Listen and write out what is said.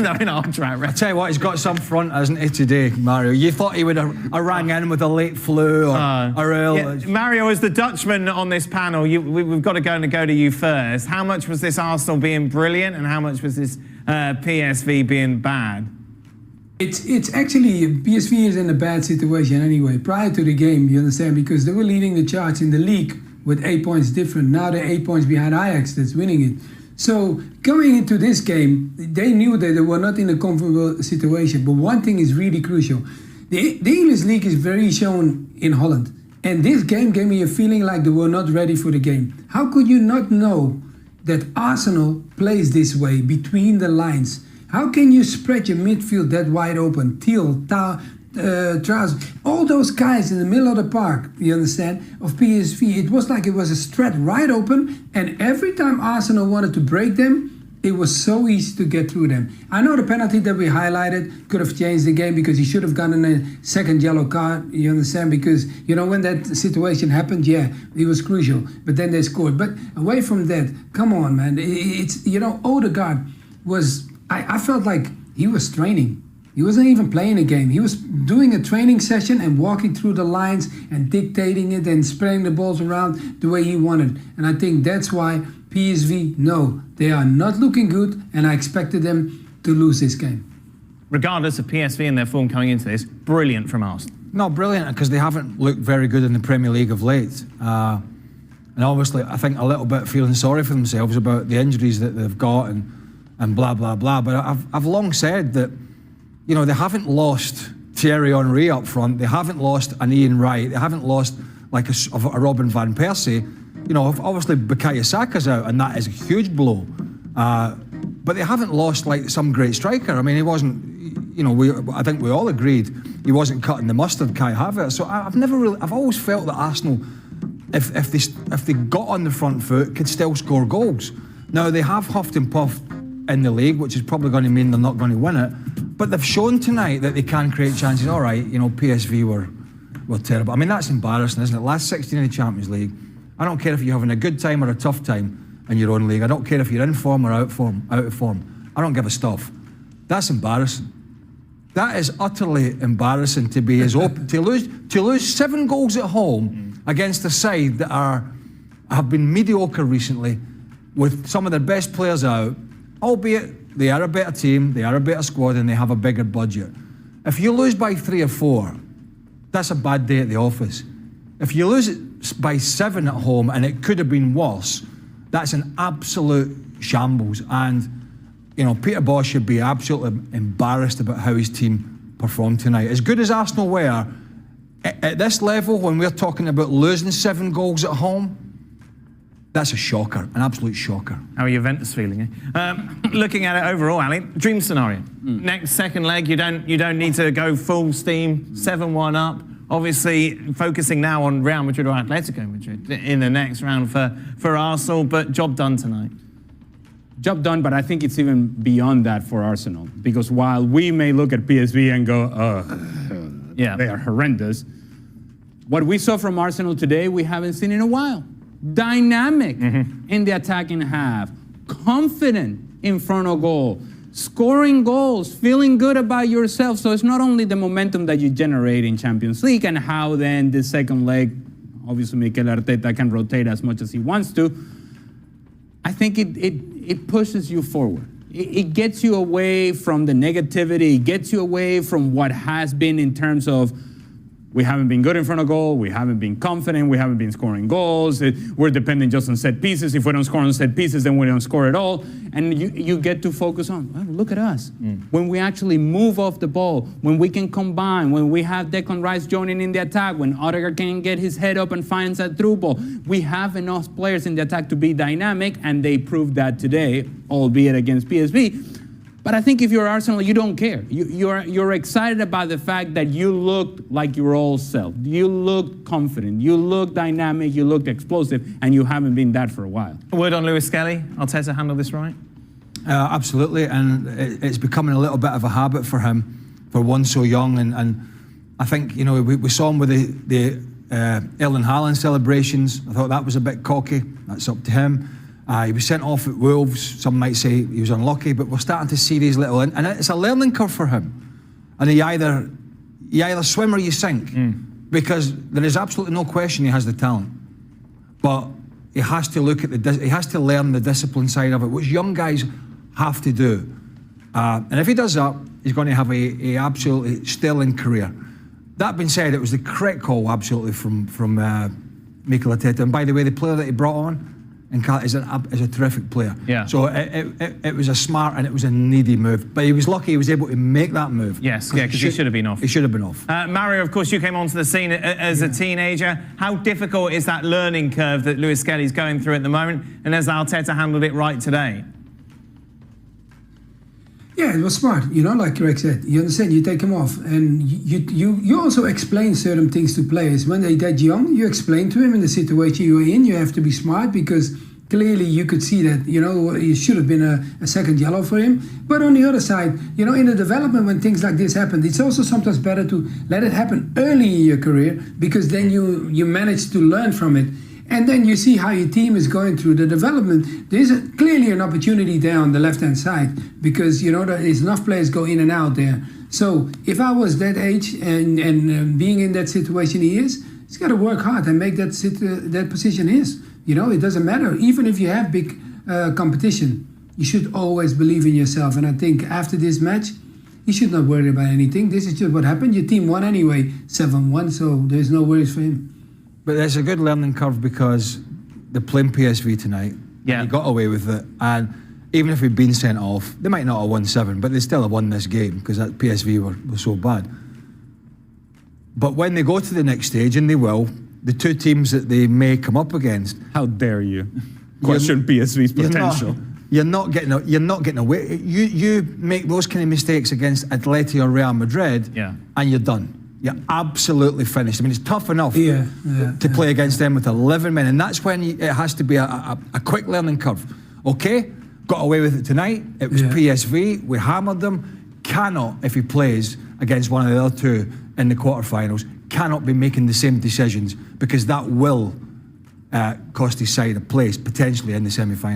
knowing our track record. I tell you what, he's got some front, hasn't he, today, Mario? You thought he would have rang in with a late flu or early. Yeah, Mario, as the Dutchman on this panel, we've got to go to you first. How much was this Arsenal being brilliant, and how much was this PSV being bad? It's actually, PSV is in a bad situation anyway. Prior to the game, you understand, because they were leading the charts in the league with 8 points different. Now they're 8 points behind Ajax that's winning it. So going into this game, they knew that they were not in a comfortable situation. But one thing is really crucial. The English league is very shown in Holland. And this game gave me a feeling like they were not ready for the game. How could you not know that Arsenal plays this way between the lines? How can you spread your midfield that wide open? Thiel, Trouser, all those guys in the middle of the park, you understand, of PSV. It was like it was a stretch right open, and every time Arsenal wanted to break them, it was so easy to get through them. I know the penalty that we highlighted could have changed the game because he should have gotten a second yellow card, you understand, because, you know, when that situation happened, yeah, it was crucial, but then they scored. But away from that, come on, man, it's, you know, Odegaard was... I felt like he was training. He wasn't even playing a game. He was doing a training session and walking through the lines and dictating it and spreading the balls around the way he wanted. And I think that's why PSV, no, they are not looking good, and I expected them to lose this game. Regardless of PSV and their form coming into this, brilliant from Arsenal. No, brilliant, because they haven't looked very good in the Premier League of late. And obviously, I think a little bit feeling sorry for themselves about the injuries that they've got and blah, blah, blah. But I've long said that, you know, they haven't lost Thierry Henry up front. They haven't lost an Ian Wright. They haven't lost like a Robin van Persie. You know, obviously Bukayo Saka's out, and that is a huge blow. But they haven't lost like some great striker. I mean, he wasn't, you know, I think we all agreed he wasn't cutting the mustard, Kai Havertz. So I've always felt that Arsenal, if they got on the front foot, could still score goals. Now, they have huffed and puffed in the league, which is probably going to mean they're not going to win it. But they've shown tonight that they can create chances. All right, you know, PSV were terrible. I mean, that's embarrassing, isn't it? Last 16 in the Champions League. I don't care if you're having a good time or a tough time in your own league. I don't care if you're in form or out of form. I don't give a stuff. That's embarrassing. That is utterly embarrassing to be as open to lose 7 goals at home against a side that have been mediocre recently, with some of their best players out. Albeit they are a better team, they are a better squad, and they have a bigger budget. If you lose by 3 or 4, that's a bad day at the office. If you lose it by 7 at home, and it could have been worse, that's an absolute shambles. And, you know, Peter Bosz should be absolutely embarrassed about how his team performed tonight. As good as Arsenal were, at this level, when we're talking about losing 7 goals at home, that's a shocker, an absolute shocker. How are Juventus feeling? Looking at it overall, Ali, dream scenario. Next second leg, you don't need to go full steam, 7-1 up. Obviously, focusing now on Real Madrid or Atletico Madrid in the next round for Arsenal, but job done tonight. Job done, but I think it's even beyond that for Arsenal. Because while we may look at PSV and go, yeah, they are horrendous, what we saw from Arsenal today, we haven't seen in a while. Dynamic in the attacking half, confident in front of goal, scoring goals, feeling good about yourself. So it's not only the momentum that you generate in Champions League and how then the second leg, obviously Mikel Arteta can rotate as much as he wants to. I think it pushes you forward. It gets you away from the negativity. It gets you away from what has been in terms of we haven't been good in front of goal, we haven't been confident, we haven't been scoring goals, we're depending just on set pieces. If we don't score on set pieces, then we don't score at all. And you get to focus on, well, look at us. When we actually move off the ball, when we can combine, when we have Declan Rice joining in the attack, when Odegaard can get his head up and finds that through ball, we have enough players in the attack to be dynamic, and they proved that today, albeit against PSV. But I think if you're Arsenal, you don't care. You're excited about the fact that you looked like your old self. You looked confident. You looked dynamic. You looked explosive. And you haven't been that for a while. A word on Lewis Skelly. Arteta handled this right? Absolutely. And it's becoming a little bit of a habit for him, for one so young. And I think, you know, we saw him with the Erling Haaland celebrations. I thought that was a bit cocky. That's up to him. He was sent off at Wolves. Some might say he was unlucky, but we're starting to see these little, and it's a learning curve for him. And you either swim or you sink, because there is absolutely no question he has the talent, but he has to look at he has to learn the discipline side of it, which young guys have to do. And if he does that, he's going to have a absolutely sterling career. That being said, it was the correct call, absolutely, from Mikel Arteta. And by the way, the player that he brought on is a terrific player. Yeah. So it was a smart and it was a needy move. But he was lucky he was able to make that move. Yes, yeah, because he should have been off. He should have been off. Mario, of course, you came onto the scene as a teenager. How difficult is that learning curve that Luis Skelly's going through at the moment? And has Arteta handled it right today? Yeah, it was smart, like Greg said. You understand, you take him off, and you also explain certain things to players. When they're that young, you explain to him in the situation you're in. You have to be smart, because clearly you could see that, it should have been a second yellow for him. But on the other side, in the development, when things like this happen, it's also sometimes better to let it happen early in your career, because then you manage to learn from it. And then you see how your team is going through the development. There's clearly an opportunity there on the left-hand side, because, there's enough players go in and out there. So if I was that age and being in that situation he is, he's got to work hard and make that position his. It doesn't matter. Even if you have big competition, you should always believe in yourself. And I think after this match, he should not worry about anything. This is just what happened. Your team won anyway, 7-1, so there's no worries for him. But there's a good learning curve, because they're playing PSV tonight. Yeah. He got away with it. And even if he'd been sent off, they might not have won 7, but they still have won this game, because that PSV were so bad. But when they go to the next stage, and they will, the two teams that they may come up against. How dare you question PSV's potential? You're not getting away. You make those kind of mistakes against Atleti or Real Madrid, and you're done. You're absolutely finished. I mean, it's tough enough to play against them with 11 men, and that's when it has to be a quick learning curve. Okay, got away with it tonight. It was PSV. We hammered them. Cannot, if he plays against one of the other two in the quarterfinals, cannot be making the same decisions, because that will cost his side a place potentially in the semi-final.